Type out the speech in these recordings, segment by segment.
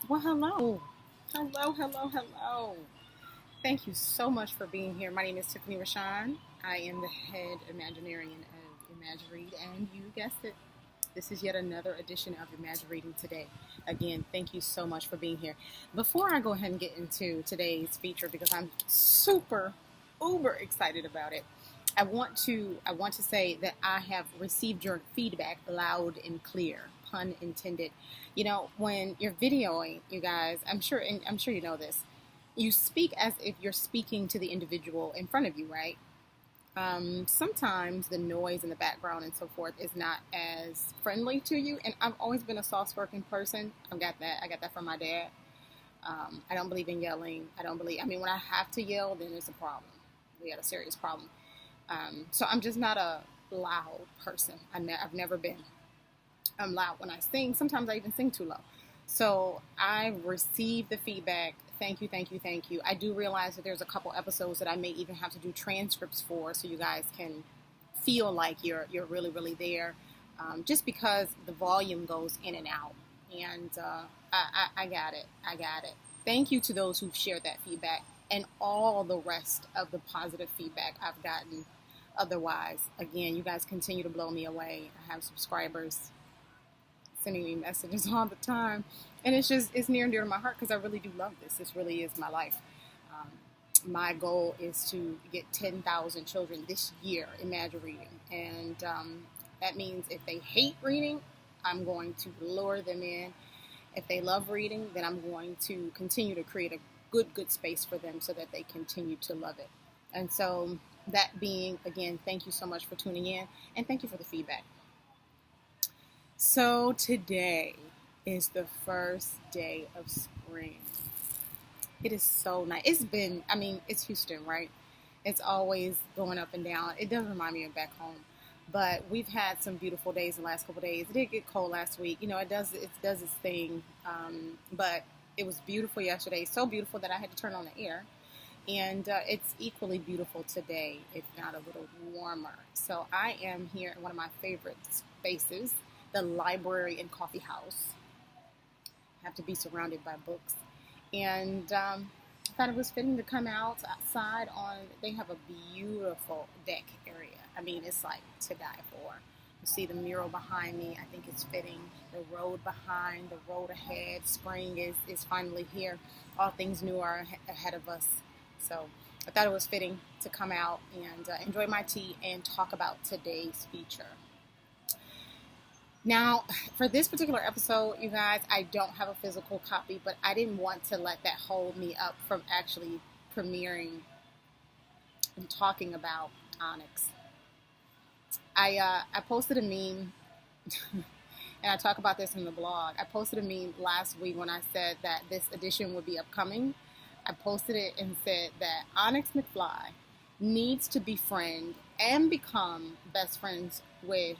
Well, hello. Hello, hello, hello. Thank you so much for being here. My name is Tiffany Rashawn. I am the head Imaginarian of Imagiread, and you guessed it. This is yet another edition of Imagireading today. Again, thank you so much for being here. Before I go ahead and get into today's feature, because I'm super, uber excited about it, I want to say that I have received your feedback loud and clear, pun intended. When you're videoing, you guys, I'm sure you know this. You speak as if you're speaking to the individual in front of you, right? Sometimes the noise in the background and so forth is not as friendly to you. And I've always been a soft-spoken person. I got that from my dad. I don't believe in yelling. When I have to yell, then there's a problem. We got a serious problem. So I'm just not a loud person. I've never been. I'm loud when I sing. Sometimes I even sing too low. So I received the feedback. Thank you, thank you, thank you. I do realize that there's a couple episodes that I may even have to do transcripts for, so you guys can feel like you're really really there, just because the volume goes in and out. And I got it. I got it. Thank you to those who've shared that feedback and all the rest of the positive feedback I've gotten. Otherwise, again, you guys continue to blow me away. I have subscribers sending me messages all the time, and it's near and dear to my heart because I really do love this. This really is my life. Um, my goal is to get 10,000 children this year Imagireading, and that means if they hate reading, I'm going to lure them in. If they love reading, then I'm going to continue to create a good space for them so that they continue to love it. And so, that being, again, thank you so much for tuning in, and thank you for the feedback. So today is the first day of spring. It is so nice. It's Houston, right? It's always going up and down. It does remind me of back home. But we've had some beautiful days the last couple of days. It did get cold last week. It does its thing. But it was beautiful yesterday. So beautiful that I had to turn on the air. And it's equally beautiful today, if not a little warmer. So I am here in one of my favorite spaces, the library and coffee house. Have to be surrounded by books. And I thought it was fitting to come outside they have a beautiful deck area. It's like to die for. You see the mural behind me. I think it's fitting. The road behind, the road ahead. Spring is finally here. All things new are ahead of us. So I thought it was fitting to come out and enjoy my tea and talk about today's feature. Now, for this particular episode, you guys, I don't have a physical copy, but I didn't want to let that hold me up from actually premiering and talking about Onyx. I posted a meme, and I talk about this in the blog. I posted a meme last week when I said that this edition would be upcoming. I posted it and said that Onyx McFly needs to befriend and become best friends with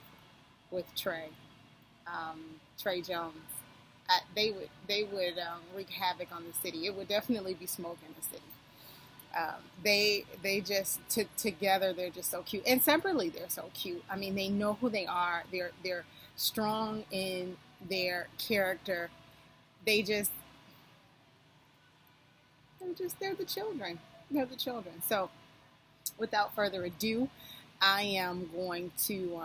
Trey. Trey Jones. They would wreak havoc on the city. It would definitely be smoke in the city. They just together they're just so cute, and separately they're so cute. They know who they are. They're strong in their character. They're the children. They're the children. So, without further ado, I am going to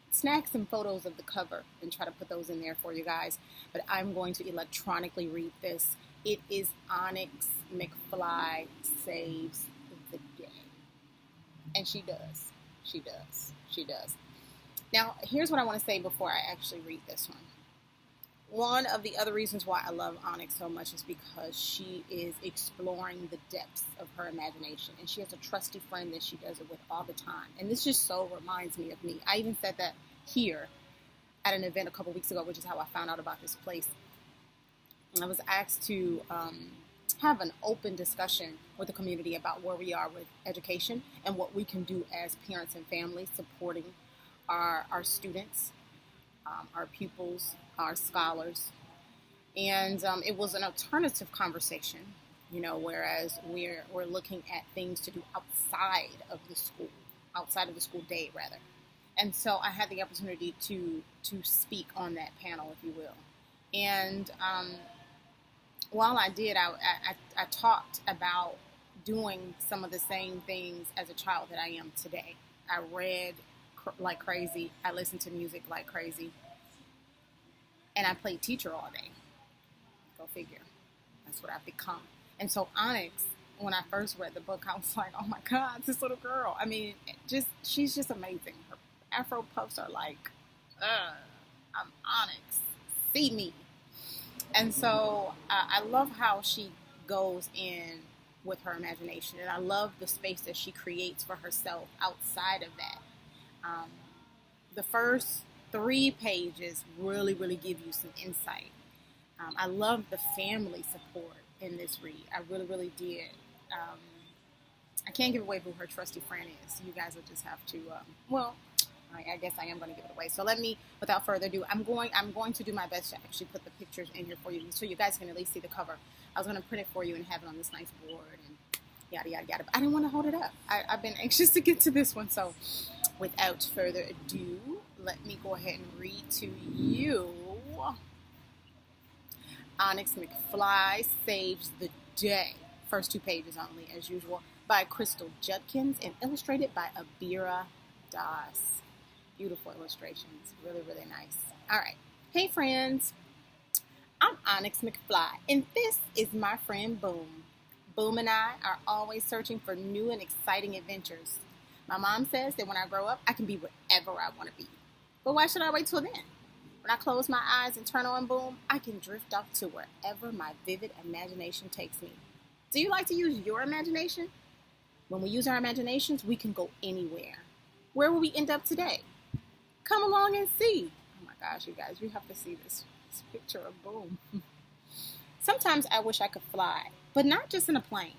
snag some photos of the cover and try to put those in there for you guys. But I'm going to electronically read this. It is Onyx McFly Saves the Day. And she does. She does. She does. Now, here's what I want to say before I actually read this one. One of the other reasons why I love Onyx so much is because she is exploring the depths of her imagination. And she has a trusty friend that she does it with all the time. And this just so reminds me of me. I even said that here at an event a couple weeks ago, which is how I found out about this place. And I was asked to have an open discussion with the community about where we are with education and what we can do as parents and families supporting our students, our pupils, our scholars. And it was an alternative conversation, whereas we're looking at things to do outside of the school day, rather. And so I had the opportunity to speak on that panel, if you will. And while I did, I talked about doing some of the same things as a child that I am today. I read like crazy. I listened to music like crazy. And I played teacher all day. Go figure. That's what I've become. And so Onyx, when I first read the book, I was like, oh my God, this little girl. I mean, she's just amazing. Her Afro puffs are like, I'm Onyx. See me. And so I love how she goes in with her imagination. And I love the space that she creates for herself outside of that. The first 3 pages really, really give you some insight. I love the family support in this read. I really, really did. I can't give away who her trusty friend is. You guys will just have to, I guess I am going to give it away. So let me, without further ado, I'm going to do my best to actually put the pictures in here for you so you guys can at least see the cover. I was going to print it for you and have it on this nice board and yada, yada, yada. But I didn't want to hold it up. I've been anxious to get to this one. So without further ado, let me go ahead and read to you Onyx McFly Saves the Day. First 2 pages only, as usual, by Crystal Judkins and illustrated by Abira Das. Beautiful illustrations. Really, really nice. All right. Hey, friends. I'm Onyx McFly, and this is my friend Boom. Boom and I are always searching for new and exciting adventures. My mom says that when I grow up, I can be whatever I want to be. But why should I wait till then? When I close my eyes and turn on Boom, I can drift off to wherever my vivid imagination takes me. Do you like to use your imagination? When we use our imaginations, we can go anywhere. Where will we end up today? Come along and see. Oh my gosh, you guys, you have to see this picture of Boom. Sometimes I wish I could fly, but not just in a plane.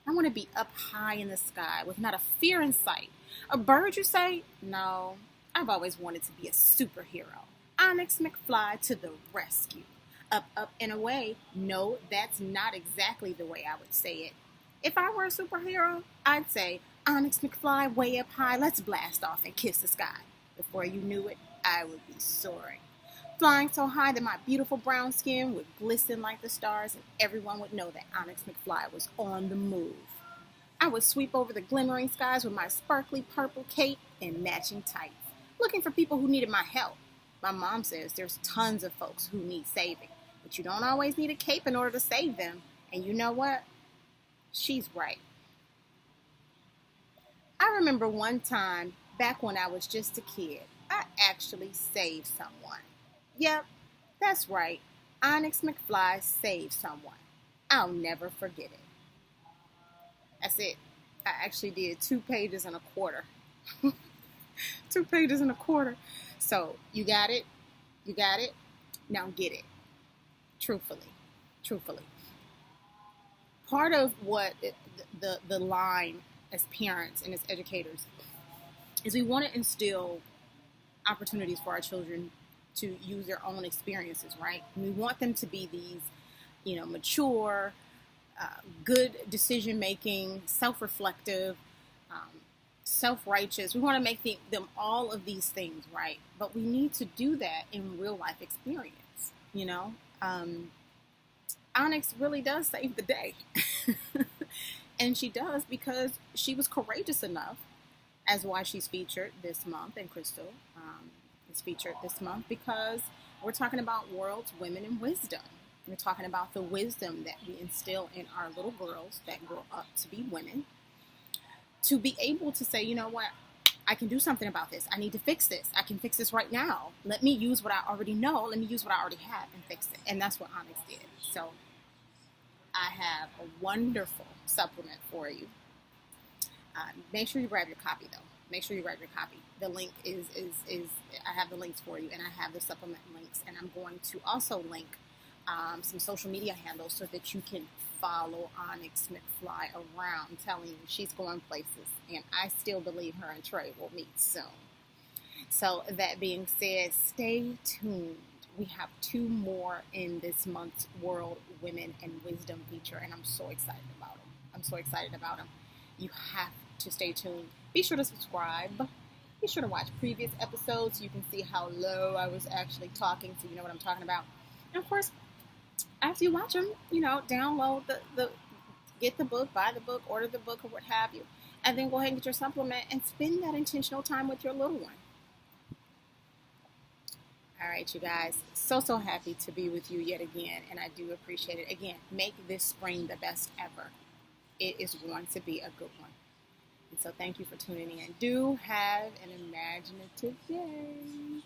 I want to be up high in the sky with not a fear in sight. A bird, you say? No, I've always wanted to be a superhero. Onyx McFly to the rescue. Up, up, and away. No, that's not exactly the way I would say it. If I were a superhero, I'd say, Onyx McFly way up high, let's blast off and kiss the sky. Before you knew it, I would be soaring. Flying so high that my beautiful brown skin would glisten like the stars and everyone would know that Onyx McFly was on the move. I would sweep over the glimmering skies with my sparkly purple cape and matching tights, looking for people who needed my help. My mom says there's tons of folks who need saving, but you don't always need a cape in order to save them. And you know what? She's right. I remember one time, back when I was just a kid, I actually saved someone. Yep, that's right. Onyx McFly saved someone. I'll never forget it. That's it. I actually did 2 pages and a quarter. 2 pages and a quarter. So, you got it? You got it? Now get it. Truthfully. Part of what the line as parents and as educators is we want to instill opportunities for our children to use their own experiences, right? And we want them to be these, mature, good decision-making, self-reflective, self-righteous. We want to make them all of these things, right? But we need to do that in real-life experience, Onyx really does save the day. And she does because she was courageous enough, as why she's featured this month, and Crystal is featured this month because we're talking about world's women and wisdom. We're talking about the wisdom that we instill in our little girls that grow up to be women, to be able to say, you know what, I can do something about this. I need to fix this. I can fix this right now. Let me use what I already know. Let me use what I already have and fix it. And that's what Onyx did. So I have a wonderful supplement for you. Make sure you grab your copy, though. Make sure you grab your copy. The link is I have the links for you, and I have the supplement links. And I'm going to also link some social media handles so that you can follow Onyx McFly around. I'm telling you, she's going places, and I still believe her and Trey will meet soon. So that being said, stay tuned. We have 2 more in this month's World Women and Wisdom feature, and I'm so excited about them. You have to stay tuned. Be sure to subscribe. Be sure to watch previous episodes so you can see how low I was actually talking, so you know what I'm talking about. And of course, after you watch them, download get the book, buy the book, order the book, or what have you, and then go ahead and get your supplement and spend that intentional time with your little one. All right, you guys. So happy to be with you yet again, and I do appreciate it. Again, make this spring the best ever. It is going to be a good one. And so thank you for tuning in. Do have an imaginative day.